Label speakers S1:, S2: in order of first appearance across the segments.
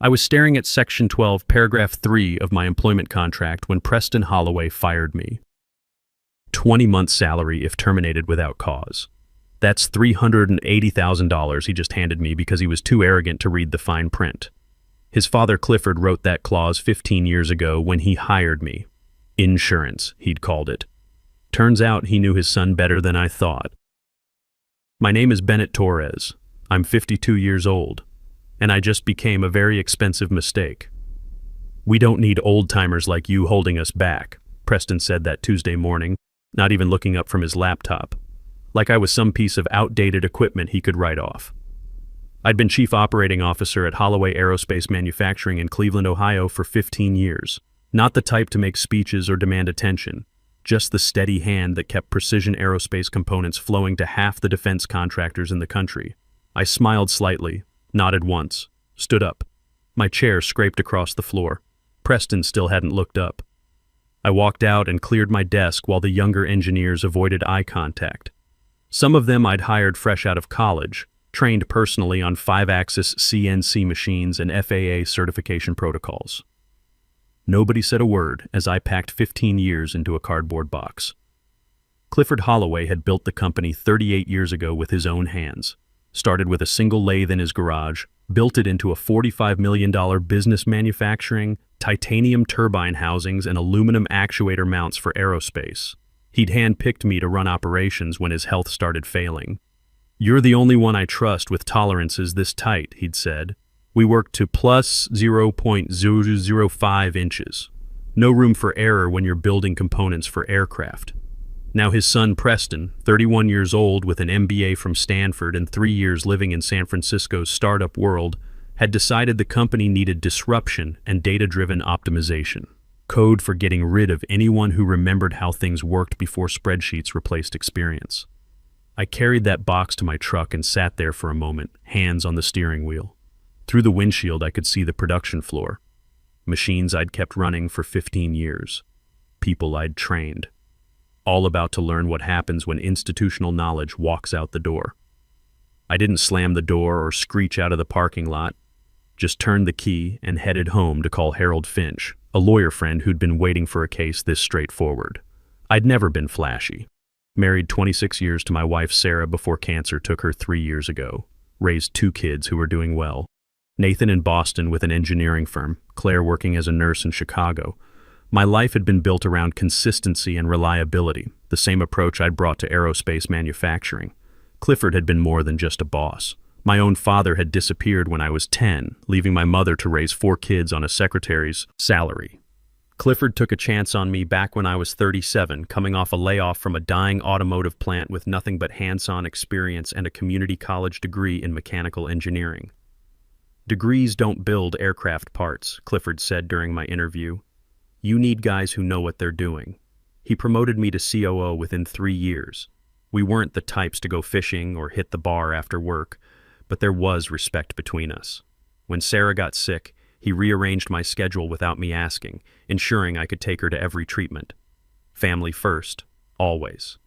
S1: I was staring at Section 12, Paragraph 3 of my employment contract when Preston Holloway fired me. 20 months salary if terminated without cause. That's $380,000 he just handed me because he was too arrogant to read the fine print. His father Clifford wrote that clause 15 years ago when he hired me. Insurance, he'd called it. Turns out he knew his son better than I thought. My name is Bennett Torres. I'm 52 years old, and I just became a very expensive mistake. We don't need old-timers like you holding us back, Preston said that Tuesday morning, not even looking up from his laptop, like I was some piece of outdated equipment he could write off. I'd been chief operating officer at Holloway Aerospace Manufacturing in Cleveland, Ohio for 15 years. Not the type to make speeches or demand attention, just the steady hand that kept precision aerospace components flowing to half the defense contractors in the country. I smiled slightly, nodded once, stood up. My chair scraped across the floor. Preston still hadn't looked up. I walked out and cleared my desk while the younger engineers avoided eye contact. Some of them I'd hired fresh out of college, trained personally on 5-axis CNC machines and FAA certification protocols. Nobody said a word as I packed 15 years into a cardboard box. Clifford Holloway had built the company 38 years ago with his own hands. Started with a single lathe in his garage, built it into a $45 million business manufacturing titanium turbine housings and aluminum actuator mounts for aerospace. He'd hand-picked me to run operations when his health started failing. "You're the only one I trust with tolerances this tight," he'd said. "We work to plus 0.005 inches. No room for error when you're building components for aircraft." Now his son Preston, 31 years old with an MBA from Stanford and 3 years living in San Francisco's startup world, had decided the company needed disruption and data-driven optimization. Code for getting rid of anyone who remembered how things worked before spreadsheets replaced experience. I carried that box to my truck and sat there for a moment, hands on the steering wheel. Through the windshield I could see the production floor. Machines I'd kept running for 15 years. People I'd trained. All about to learn what happens when institutional knowledge walks out the door. I didn't slam the door or screech out of the parking lot, just turned the key and headed home to call Harold Finch, a lawyer friend who'd been waiting for a case this straightforward. I'd never been flashy. Married 26 years to my wife Sarah before cancer took her 3 years ago. Raised 2 kids who were doing well. Nathan in Boston with an engineering firm, Claire working as a nurse in Chicago. My life had been built around consistency and reliability, the same approach I'd brought to aerospace manufacturing. Clifford had been more than just a boss. My own father had disappeared when I was 10, leaving my mother to raise 4 kids on a secretary's salary. Clifford took a chance on me back when I was 37, coming off a layoff from a dying automotive plant with nothing but hands-on experience and a community college degree in mechanical engineering. "Degrees don't build aircraft parts," Clifford said during my interview. "You need guys who know what they're doing." He promoted me to COO within 3 years. We weren't the types to go fishing or hit the bar after work, but there was respect between us. When Sarah got sick, he rearranged my schedule without me asking, ensuring I could take her to every treatment. Family first, always.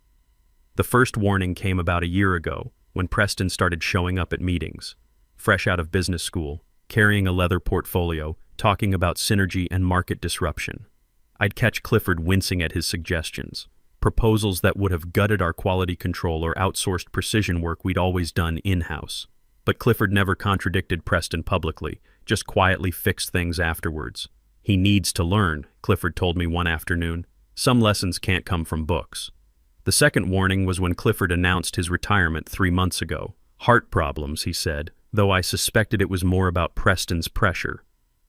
S1: The first warning came about a year ago, when Preston started showing up at meetings. Fresh out of business school, carrying a leather portfolio, talking about synergy and market disruption. I'd catch Clifford wincing at his suggestions. Proposals that would have gutted our quality control or outsourced precision work we'd always done in-house. But Clifford never contradicted Preston publicly, just quietly fixed things afterwards. "He needs to learn," Clifford told me one afternoon. "Some lessons can't come from books." The second warning was when Clifford announced his retirement 3 months ago. "Heart problems," he said, though I suspected it was more about Preston's pressure.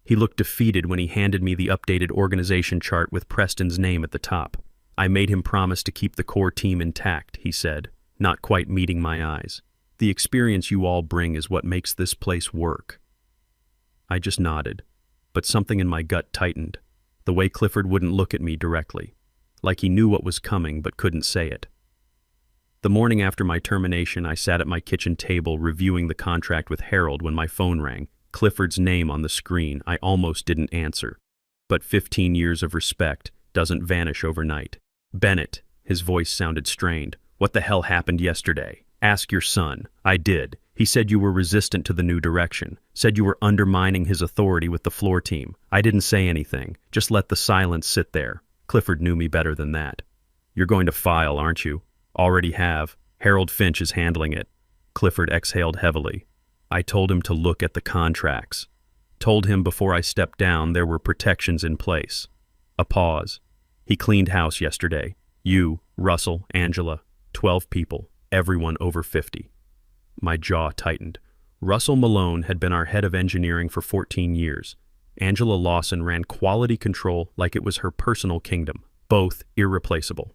S1: He looked defeated when he handed me the updated organization chart with Preston's name at the top. "I made him promise to keep the core team intact," he said, not quite meeting my eyes. "The experience you all bring is what makes this place work." I just nodded, but something in my gut tightened, the way Clifford wouldn't look at me directly, like he knew what was coming but couldn't say it. The morning after my termination, I sat at my kitchen table reviewing the contract with Harold when my phone rang. Clifford's name on the screen. I almost didn't answer. But 15 years of respect doesn't vanish overnight. "Bennett," his voice sounded strained. "What the hell happened yesterday? Ask your son." I did. He said you were resistant to the new direction, said you were undermining his authority with the floor team. I didn't say anything, just let the silence sit there. Clifford knew me better than that. You're going to file, aren't you? Already have. Harold Finch is handling it. Clifford exhaled heavily. I told him to look at the contracts. Told him before I stepped down there were protections in place. A pause. He cleaned house yesterday. You, Russell, Angela, 12 people, everyone over 50. My jaw tightened. Russell Malone had been our head of engineering for 14 years. Angela Lawson ran quality control like it was her personal kingdom, both irreplaceable.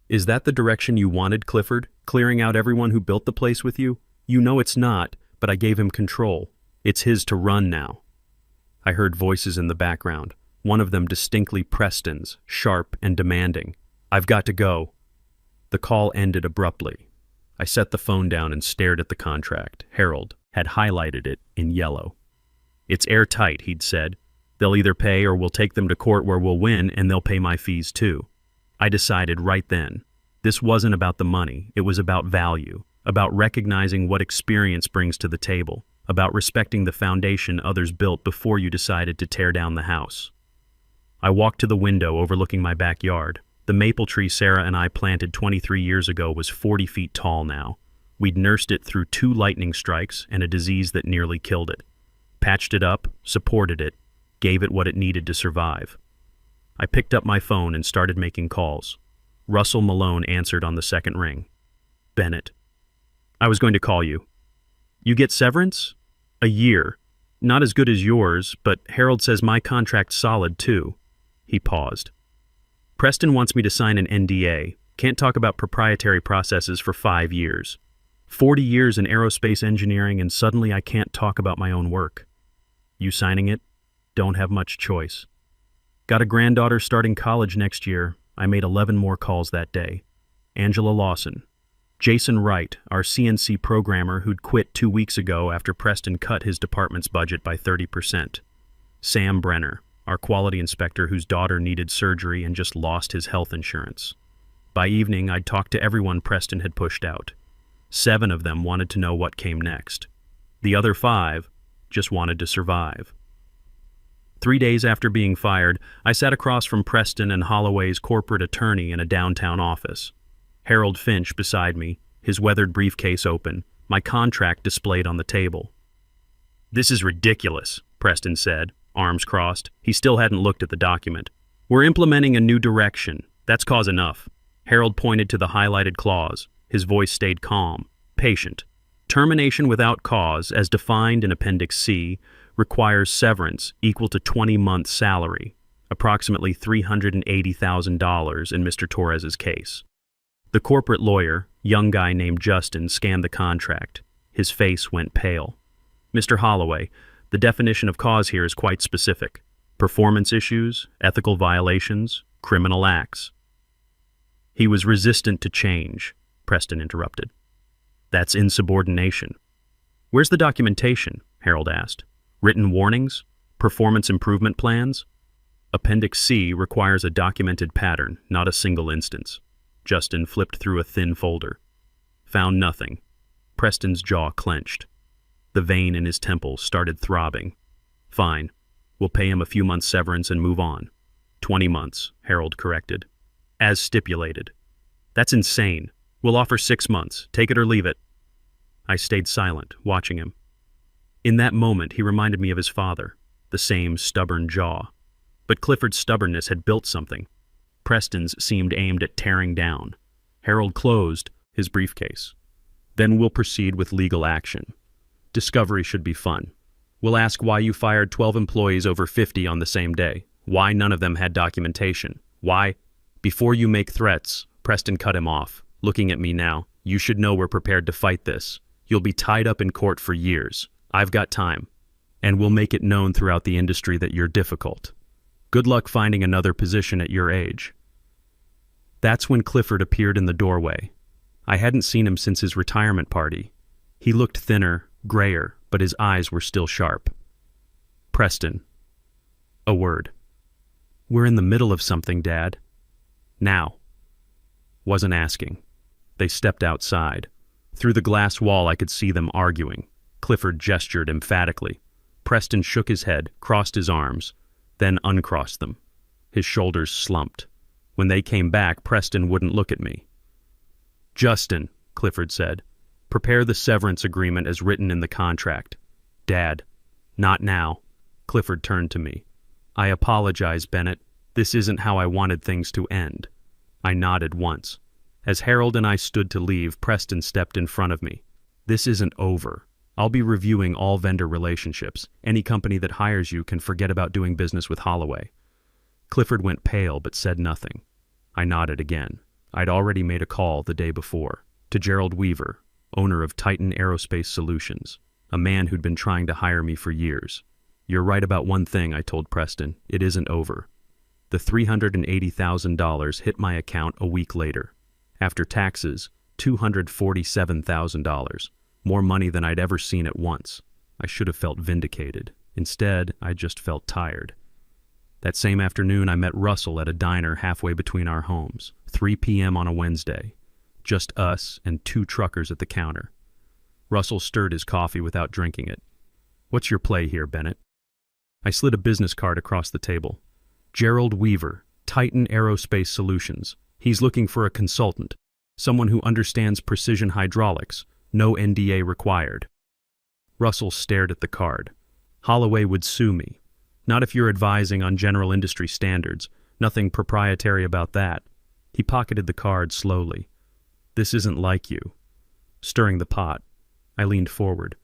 S1: Is that the direction you wanted, Clifford? Clearing out everyone who built the place with you? You know it's not, but I gave him control. It's his to run now. I heard voices in the background, one of them distinctly Preston's, sharp and demanding. I've got to go. The call ended abruptly. I set the phone down and stared at the contract. Harold had highlighted it in yellow. It's airtight, he'd said. They'll either pay or we'll take them to court where we'll win, and they'll pay my fees too. I decided right then. This wasn't about the money. It was about value, about recognizing what experience brings to the table, about respecting the foundation others built before you decided to tear down the house. I walked to the window overlooking my backyard. The maple tree Sarah and I planted 23 years ago was 40 feet tall now. We'd nursed it through 2 lightning strikes and a disease that nearly killed it. Patched it up, supported it, gave it what it needed to survive. I picked up my phone and started making calls. Russell Malone answered on the second ring. Bennett. I was going to call you. You get severance? A year. Not as good as yours, but Harold says my contract's solid too. He paused. Preston wants me to sign an NDA. Can't talk about proprietary processes for 5 years. 40 years in aerospace engineering, and suddenly I can't talk about my own work. You signing it? Don't have much choice. Got a granddaughter starting college next year. I made 11 more calls that day. Angela Lawson. Jason Wright, our CNC programmer who'd quit 2 weeks ago after Preston cut his department's budget by 30%. Sam Brenner, our quality inspector whose daughter needed surgery and just lost his health insurance. By evening, I'd talked to everyone Preston had pushed out. 7 of them wanted to know what came next. The other 5 just wanted to survive. 3 days after being fired, I sat across from Preston and Holloway's corporate attorney in a downtown office. Harold Finch beside me, his weathered briefcase open, my contract displayed on the table. This is ridiculous, Preston said, arms crossed. He still hadn't looked at the document. We're implementing a new direction. That's cause enough. Harold pointed to the highlighted clause. His voice stayed calm, patient. Termination without cause, as defined in Appendix C, requires severance equal to 20 months' salary, approximately $380,000 in Mr. Torres's case. The corporate lawyer, young guy named Justin, scanned the contract. His face went pale. Mr. Holloway, the definition of cause here is quite specific. Performance issues, ethical violations, criminal acts. He was resistant to change, Preston interrupted. That's insubordination. Where's the documentation? Harold asked. Written warnings? Performance improvement plans? Appendix C requires a documented pattern, not a single instance. Justin flipped through a thin folder. Found nothing. Preston's jaw clenched. The vein in his temple started throbbing. Fine. We'll pay him a few months' severance and move on. 20 months, Harold corrected. As stipulated. That's insane. We'll offer 6 months. Take it or leave it. I stayed silent, watching him. In that moment, he reminded me of his father, the same stubborn jaw. But Clifford's stubbornness had built something. Preston's seemed aimed at tearing down. Harold closed his briefcase. Then we'll proceed with legal action. Discovery should be fun. We'll ask why you fired 12 employees over 50 on the same day. Why none of them had documentation. Why? Before you make threats, Preston cut him off. Looking at me now, you should know we're prepared to fight this. You'll be tied up in court for years. I've got time. And we'll make it known throughout the industry that you're difficult. Good luck finding another position at your age. That's when Clifford appeared in the doorway. I hadn't seen him since his retirement party. He looked thinner, grayer, but his eyes were still sharp. Preston. A word. We're in the middle of something, Dad. Now. Wasn't asking. They stepped outside. Through the glass wall I could see them arguing. Clifford gestured emphatically. Preston shook his head, crossed his arms, then uncrossed them. His shoulders slumped. When they came back, Preston wouldn't look at me. "Justin," Clifford said, "prepare the severance agreement as written in the contract." "Dad, not now." Clifford turned to me. "I apologize, Bennett. This isn't how I wanted things to end." I nodded once. As Harold and I stood to leave, Preston stepped in front of me. "This isn't over. I'll be reviewing all vendor relationships. Any company that hires you can forget about doing business with Holloway." Clifford went pale but said nothing. I nodded again. I'd already made a call the day before, to Gerald Weaver, owner of Titan Aerospace Solutions, a man who'd been trying to hire me for years. "You're right about one thing," I told Preston. "It isn't over." The $380,000 hit my account a week later. After taxes, $247,000. More money than I'd ever seen at once. I should have felt vindicated. Instead, I just felt tired. That same afternoon, I met Russell at a diner halfway between our homes, 3 p.m. on a Wednesday. Just us and 2 truckers at the counter. Russell stirred his coffee without drinking it. "What's your play here, Bennett?" I slid a business card across the table. "Gerald Weaver, Titan Aerospace Solutions. He's looking for a consultant, someone who understands precision hydraulics, no NDA required." Russell stared at the card. "Holloway would sue me. Not if you're advising on general industry standards. Nothing proprietary about that." He pocketed the card slowly. "This isn't like you." Stirring the pot, I leaned forward.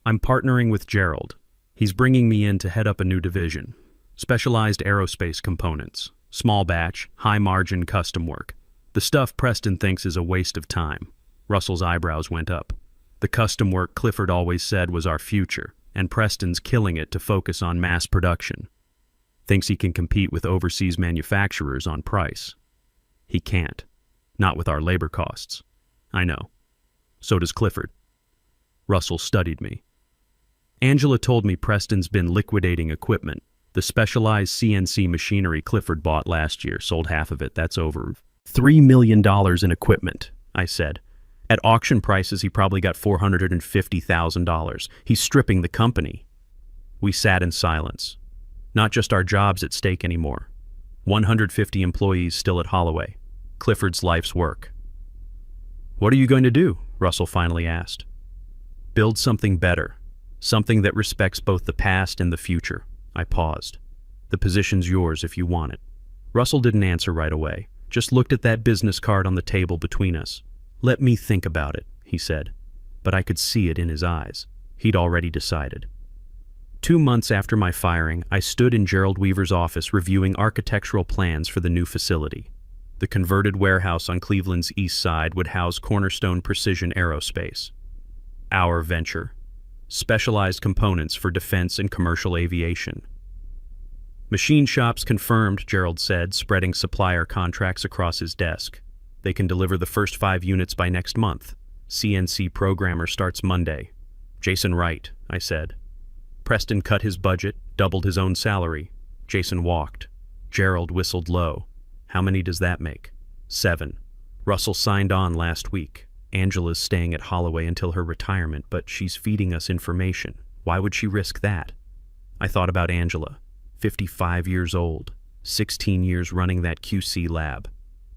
S1: "I'm partnering with Gerald. He's bringing me in to head up a new division. Specialized aerospace components. Small batch, high-margin custom work. The stuff Preston thinks is a waste of time." Russell's eyebrows went up. "The custom work Clifford always said was our future, and Preston's killing it to focus on mass production. Thinks he can compete with overseas manufacturers on price. He can't. Not with our labor costs." "I know. So does Clifford." Russell studied me. "Angela told me Preston's been liquidating equipment. The specialized CNC machinery Clifford bought last year, sold half of it. That's over $3 million in equipment," I said. "At auction prices, he probably got $450,000. He's stripping the company." We sat in silence. Not just our jobs at stake anymore. 150 employees still at Holloway. Clifford's life's work. "What are you going to do?" Russell finally asked. "Build something better. Something that respects both the past and the future." I paused. "The position's yours if you want it." Russell didn't answer right away, just looked at that business card on the table between us. "Let me think about it," he said, but I could see it in his eyes. He'd already decided. 2 months after my firing, I stood in Gerald Weaver's office reviewing architectural plans for the new facility. The converted warehouse on Cleveland's east side would house Cornerstone Precision Aerospace. Our venture. Specialized components for defense and commercial aviation. "Machine shops confirmed," Gerald said, spreading supplier contracts across his desk. "They can deliver the first 5 units by next month. CNC programmer starts Monday." "Jason Wright," I said. Preston cut his budget, doubled his own salary. Jason walked. Gerald whistled low. "How many does that make?" 7. "Russell signed on last week. Angela's staying at Holloway until her retirement, but she's feeding us information. Why would she risk that?" I thought about Angela, 55 years old, 16 years running that QC lab.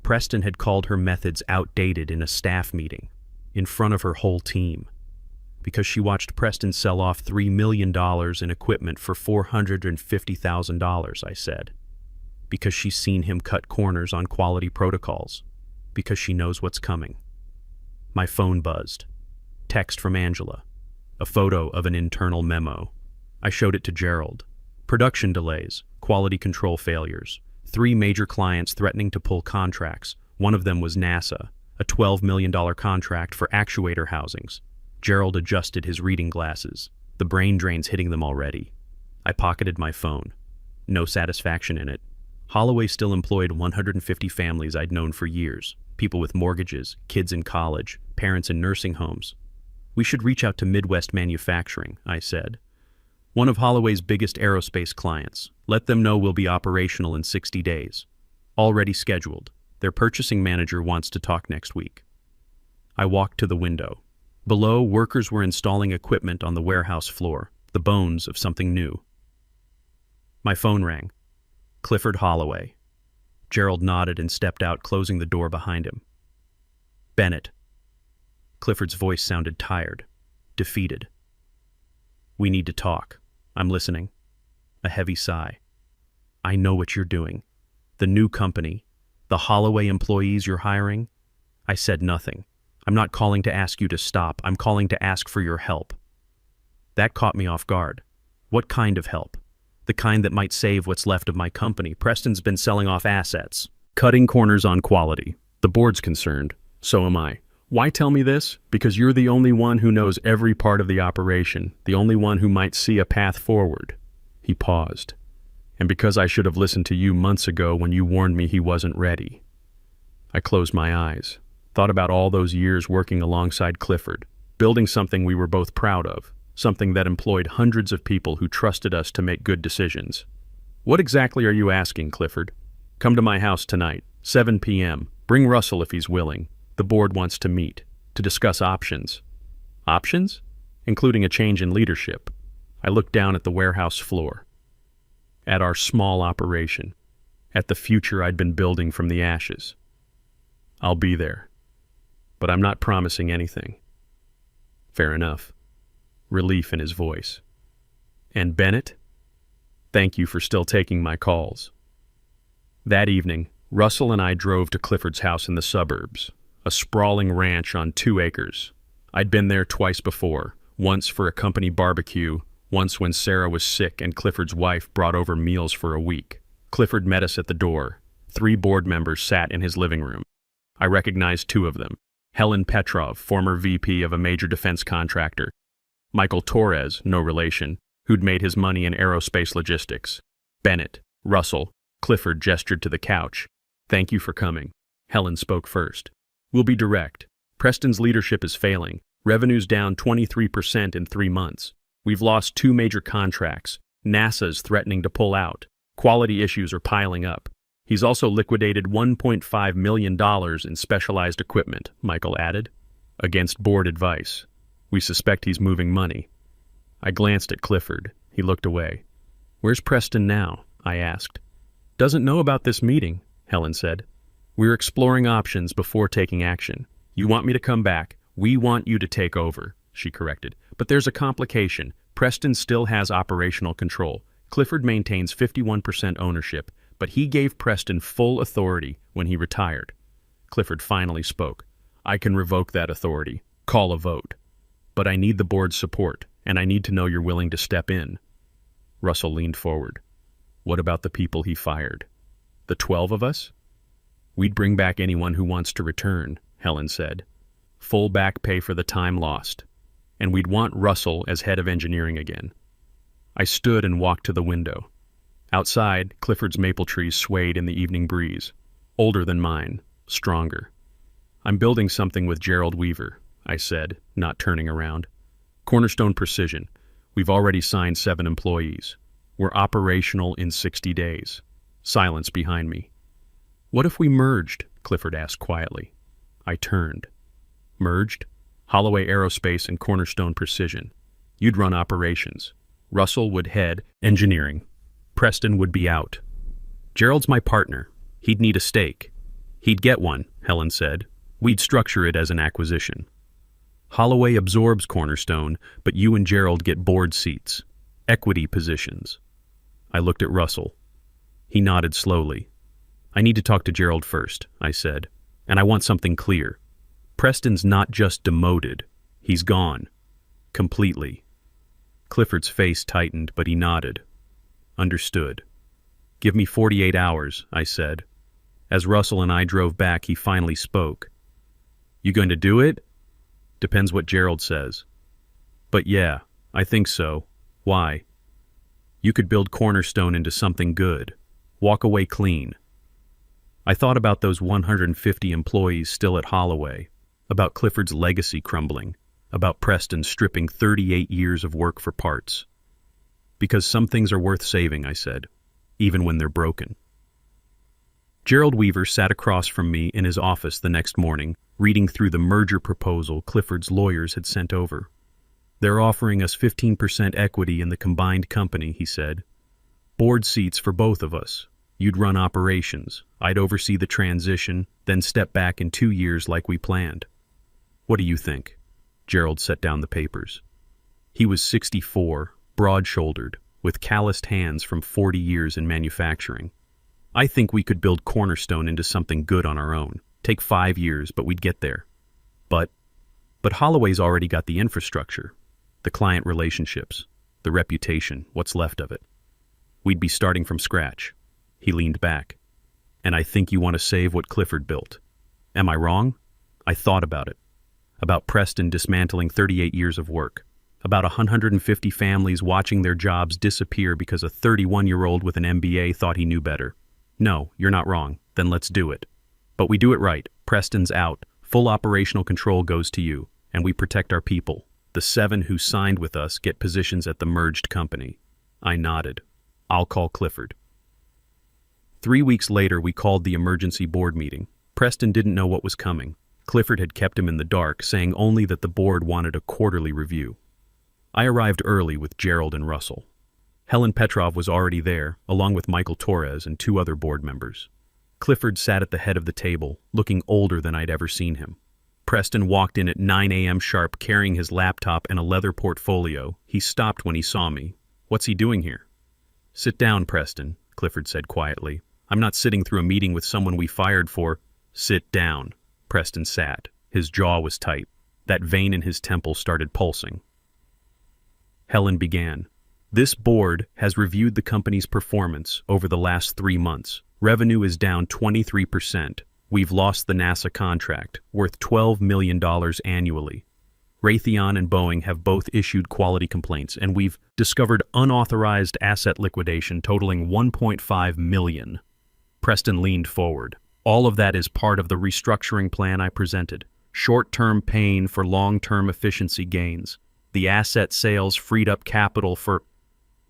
S1: Preston had called her methods outdated in a staff meeting, in front of her whole team. Because she watched Preston sell off $3 million in equipment for $450,000, I said. Because she's seen him cut corners on quality protocols. Because she knows what's coming. My phone buzzed. Text from Angela. A photo of an internal memo. I showed it to Gerald. Production delays, quality control failures, 3 major clients threatening to pull contracts. One of them was NASA, a $12 million contract for actuator housings. Gerald adjusted his reading glasses. The brain drain's hitting them already. I pocketed my phone. No satisfaction in it. Holloway still employed 150 families I'd known for years. People with mortgages, kids in college, parents in nursing homes. "We should reach out to Midwest Manufacturing," I said. "One of Holloway's biggest aerospace clients. Let them know we'll be operational in 60 days. Already scheduled. Their purchasing manager wants to talk next week." I walked to the window. Below, workers were installing equipment on the warehouse floor, the bones of something new. My phone rang. Clifford Holloway. Gerald nodded and stepped out, closing the door behind him. Bennett. Clifford's voice sounded tired, defeated. We need to talk. I'm listening. A heavy sigh. I know what you're doing. The new company. The Holloway employees you're hiring. I said nothing. I'm not calling to ask you to stop. I'm calling to ask for your help. That caught me off guard. What kind of help? The kind that might save what's left of my company. Preston's been selling off assets, cutting corners on quality. The board's concerned. So am I. Why tell me this? Because you're the only one who knows every part of the operation, the only one who might see a path forward. He paused. And because I should have listened to you months ago when you warned me he wasn't ready. I closed my eyes, thought about all those years working alongside Clifford, building something we were both proud of, something that employed hundreds of people who trusted us to make good decisions. What exactly are you asking, Clifford? Come to my house tonight, 7 p.m. Bring Russell if he's willing. The board wants to meet, to discuss options. Options? Including a change in leadership. I looked down at the warehouse floor, at our small operation, at the future I'd been building from the ashes. I'll be there, but I'm not promising anything. Fair enough. Relief in his voice. And Bennett? Thank you for still taking my calls. That evening, Russell and I drove to Clifford's house in the suburbs, a sprawling ranch on 2 acres. I'd been there twice before, once for a company barbecue, once when Sarah was sick and Clifford's wife brought over meals for a week. Clifford met us at the door. 3 board members sat in his living room. I recognized 2 of them. Helen Petrov, former VP of a major defense contractor. Michael Torres, no relation, who'd made his money in aerospace logistics. Bennett, Russell, Clifford gestured to the couch. Thank you for coming. Helen spoke first. We'll be direct. Preston's leadership is failing. Revenue's down 23% in 3 months. We've lost 2 major contracts. NASA's threatening to pull out. Quality issues are piling up. He's also liquidated $1.5 million in specialized equipment, Michael added, against board advice. We suspect he's moving money. I glanced at Clifford. He looked away. Where's Preston now? I asked. Doesn't know about this meeting, Helen said. We're exploring options before taking action. You want me to come back? We want you to take over, she corrected. But there's a complication. Preston still has operational control. Clifford maintains 51% ownership, but he gave Preston full authority when he retired. Clifford finally spoke. I can revoke that authority. Call a vote. But I need the board's support, and I need to know you're willing to step in. Russell leaned forward. What about the people he fired? The 12 of us? We'd bring back anyone who wants to return, Helen said. Full back pay for the time lost. And we'd want Russell as head of engineering again. I stood and walked to the window. Outside, Clifford's maple trees swayed in the evening breeze. Older than mine, stronger. I'm building something with Gerald Weaver, I said, not turning around. Cornerstone Precision. We've already signed 7 employees. We're operational in 60 days. Silence behind me. What if we merged? Clifford asked quietly. I turned. Merged? Holloway Aerospace and Cornerstone Precision. You'd run operations. Russell would head engineering. Preston would be out. Gerald's my partner. He'd need a stake. He'd get one, Helen said. We'd structure it as an acquisition. Holloway absorbs Cornerstone, but you and Gerald get board seats, equity positions. I looked at Russell. He nodded slowly. I need to talk to Gerald first, I said, and I want something clear. Preston's not just demoted. He's gone. Completely. Clifford's face tightened, but he nodded. Understood. Give me 48 hours, I said. As Russell and I drove back, he finally spoke. You going to do it? Depends what Gerald says. But yeah, I think so. Why? You could build Cornerstone into something good. Walk away clean. I thought about those 150 employees still at Holloway, about Clifford's legacy crumbling, about Preston stripping 38 years of work for parts. Because some things are worth saving, I said, even when they're broken. Gerald Weaver sat across from me in his office the next morning, reading through the merger proposal Clifford's lawyers had sent over. "They're offering us 15% equity in the combined company," he said. "Board seats for both of us. You'd run operations. I'd oversee the transition, then step back in 2 years like we planned. What do you think?" Gerald set down the papers. He was 64, broad-shouldered, with calloused hands from 40 years in manufacturing. "I think we could build Cornerstone into something good on our own. Take 5 years, but we'd get there. But Holloway's already got the infrastructure, the client relationships, the reputation, what's left of it. We'd be starting from scratch." He leaned back. "And I think you want to save what Clifford built. Am I wrong?" I thought about it. About Preston dismantling 38 years of work. About 150 families watching their jobs disappear because a 31-year-old with an MBA thought he knew better. "No, you're not wrong. Then let's do it. But we do it right. Preston's out. Full operational control goes to you, and we protect our people. The 7 who signed with us get positions at the merged company." I nodded. "I'll call Clifford." 3 weeks later, we called the emergency board meeting. Preston didn't know what was coming. Clifford had kept him in the dark, saying only that the board wanted a quarterly review. I arrived early with Gerald and Russell. Helen Petrov was already there, along with Michael Torres and 2 other board members. Clifford sat at the head of the table, looking older than I'd ever seen him. Preston walked in at 9 a.m. sharp, carrying his laptop and a leather portfolio. He stopped when he saw me. "What's he doing here?" "Sit down, Preston," Clifford said quietly. "I'm not sitting through a meeting with someone we fired for." "Sit down." Preston sat. His jaw was tight. That vein in his temple started pulsing. Helen began. "This board has reviewed the company's performance over the last 3 months. Revenue is down 23%. We've lost the NASA contract, worth $12 million annually. Raytheon and Boeing have both issued quality complaints, and we've discovered unauthorized asset liquidation totaling $1.5 million. Preston leaned forward. "All of that is part of the restructuring plan I presented. Short-term pain for long-term efficiency gains. The asset sales freed up capital for..."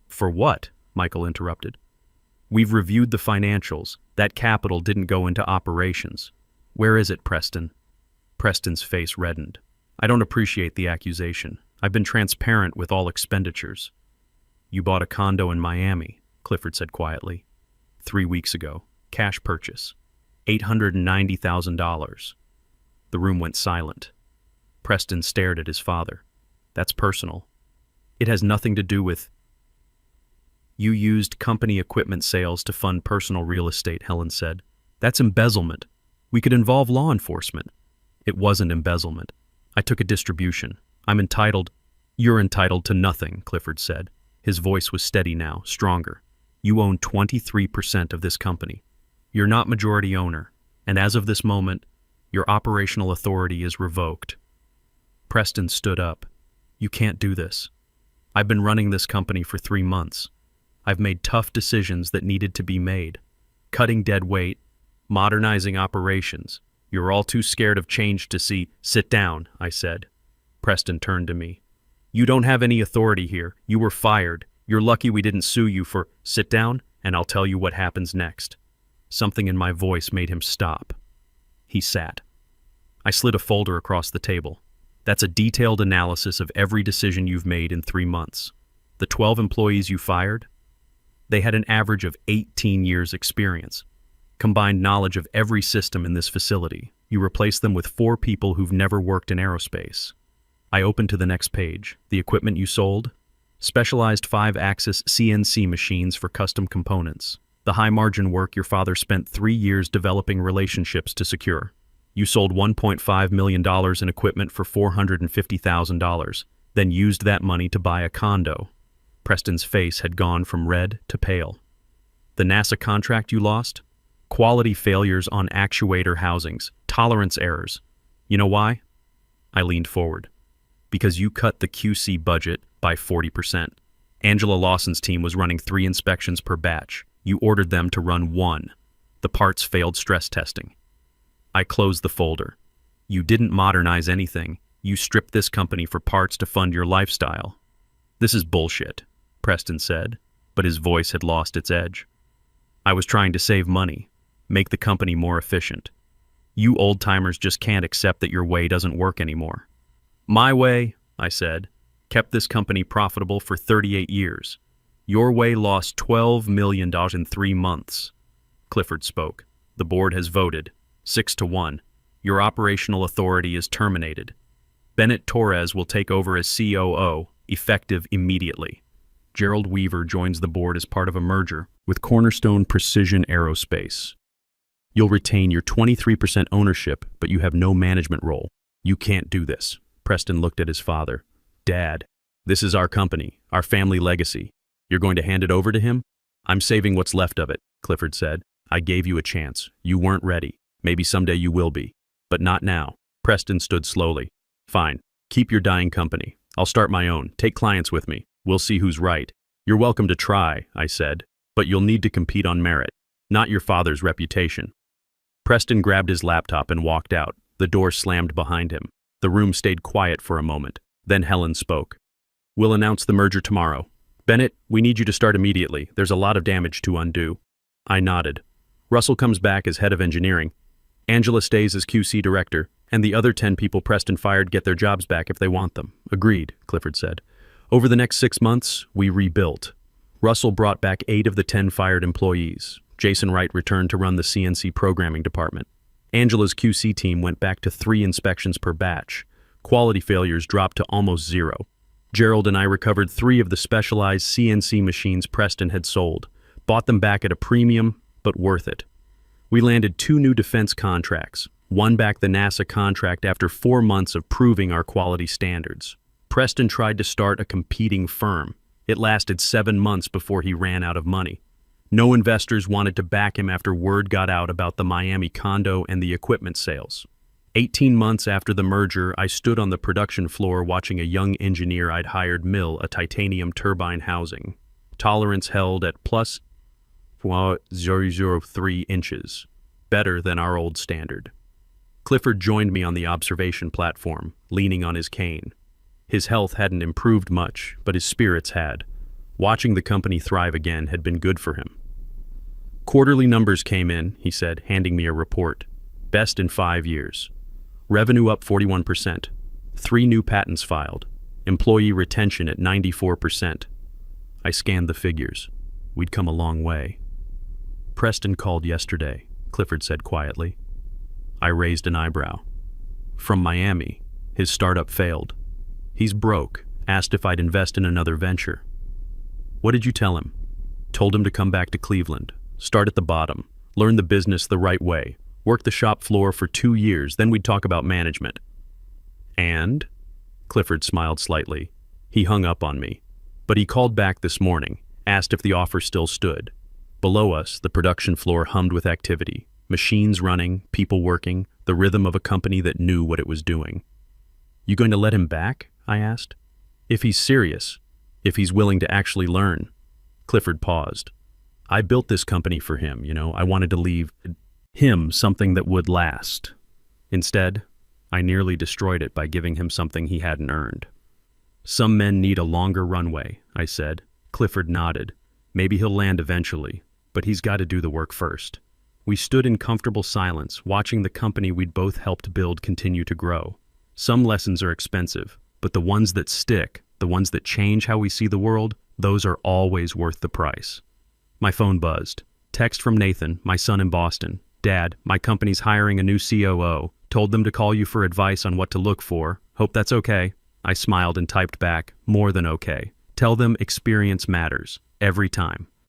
S1: "For what?" Michael interrupted. "We've reviewed the financials. That capital didn't go into operations." "Where is it, Preston?" Preston's face reddened. "I don't appreciate the accusation. I've been transparent with all expenditures." "You bought a condo in Miami," Clifford said quietly. 3 weeks ago. Cash purchase. $890,000. The room went silent. Preston stared at his father. "That's personal." "It has nothing to do with..." "You used company equipment sales to fund personal real estate," Helen said. "That's embezzlement. We could involve law enforcement." "It wasn't embezzlement. I took a distribution. I'm entitled..." "You're entitled to nothing," Clifford said. His voice was steady now, stronger. "You own 23% of this company. You're not majority owner, and as of this moment, your operational authority is revoked." Preston stood up. "You can't do this. I've been running this company for 3 months. I've made tough decisions that needed to be made. Cutting dead weight, modernizing operations. You're all too scared of change to see..." "Sit down," I said. Preston turned to me. "You don't have any authority here. You were fired. You're lucky we didn't sue you for..." "Sit down, and I'll tell you what happens next." Something in my voice made him stop. He sat. I slid a folder across the table. "That's a detailed analysis of every decision you've made in 3 months. The 12 employees you fired, they had an average of 18 years experience. Combined knowledge of every system in this facility. You replaced them with 4 people who've never worked in aerospace." I opened to the next page. "The equipment you sold? Specialized 5-axis CNC machines for custom components. The high-margin work your father spent 3 years developing relationships to secure. You sold $1.5 million in equipment for $450,000, then used that money to buy a condo." Preston's face had gone from red to pale. "The NASA contract you lost? Quality failures on actuator housings, tolerance errors. You know why?" I leaned forward. "Because you cut the QC budget by 40%. Angela Lawson's team was running 3 inspections per batch. You ordered them to run 1. The parts failed stress testing." I closed the folder. "You didn't modernize anything. You stripped this company for parts to fund your lifestyle." "This is bullshit," Preston said, but his voice had lost its edge. "I was trying to save money. make the company more efficient. You old-timers just can't accept that your way doesn't work anymore. My way, I said, kept this company profitable for 38 years. Your way lost $12 million in 3 months. Clifford spoke. The board has voted, 6-1. Your operational authority is terminated. Bennett Torres will take over as COO, effective immediately. Gerald Weaver joins the board as part of a merger with Cornerstone Precision Aerospace. You'll retain your 23% ownership, but you have no management role. You can't do this. Preston looked at his father. Dad, this is our company, our family legacy. You're going to hand it over to him? I'm saving what's left of it, Clifford said. I gave you a chance. You weren't ready. Maybe someday you will be. But not now. Preston stood slowly. Fine. Keep your dying company. I'll start my own. Take clients with me. We'll see who's right. You're welcome to try, I said, but you'll need to compete on merit, not your father's reputation. Preston grabbed his laptop and walked out. The door slammed behind him. The room stayed quiet for a moment. Then Helen spoke. We'll announce the merger tomorrow. Bennett, we need you to start immediately. There's a lot of damage to undo. I nodded. Russell comes back as head of engineering. Angela stays as QC director, and the other 10 people Preston fired get their jobs back if they want them. Agreed, Clifford said. Over the next 6 months, we rebuilt. Russell brought back 8 of the 10 fired employees. Jason Wright returned to run the CNC programming department. Angela's QC team went back to 3 inspections per batch. Quality failures dropped to almost 0. Gerald and I recovered 3 of the specialized CNC machines Preston had sold, bought them back at a premium, but worth it. We landed 2 new defense contracts, won back the NASA contract after 4 months of proving our quality standards. Preston tried to start a competing firm. It lasted 7 months before he ran out of money. No investors wanted to back him after word got out about the Miami condo and the equipment sales. 18 months after the merger, I stood on the production floor watching a young engineer I'd hired mill a titanium turbine housing. Tolerance held at plus 0.003 inches, better than our old standard. Clifford joined me on the observation platform, leaning on his cane. His health hadn't improved much, but his spirits had. Watching the company thrive again had been good for him. Quarterly numbers came in, he said, handing me a report. Best in 5 years. Revenue up 41%. 3 new patents filed. Employee retention at 94%. I scanned the figures. We'd come a long way. Preston called yesterday, Clifford said quietly. I raised an eyebrow. From Miami, his startup failed. He's broke, asked if I'd invest in another venture. What did you tell him? Told him to come back to Cleveland, start at the bottom, learn the business the right way, work the shop floor for 2 years, then we'd talk about management. And? Clifford smiled slightly. He hung up on me. But he called back this morning, asked if the offer still stood. Below us, the production floor hummed with activity. Machines running, people working, the rhythm of a company that knew what it was doing. You going to let him back? I asked. If he's serious, if he's willing to actually learn. Clifford paused. I built this company for him, I wanted to leave him something that would last. Instead, I nearly destroyed it by giving him something he hadn't earned. Some men need a longer runway, I said. Clifford nodded. Maybe he'll land eventually, but he's got to do the work first. We stood in comfortable silence, watching the company we'd both helped build continue to grow. Some lessons are expensive, but the ones that stick, the ones that change how we see the world, those are always worth the price. My phone buzzed. Text from Nathan, my son in Boston. Dad, my company's hiring a new COO. Told them to call you for advice on what to look for. Hope that's okay. I smiled and typed back, more than okay. Tell them experience matters. Every time.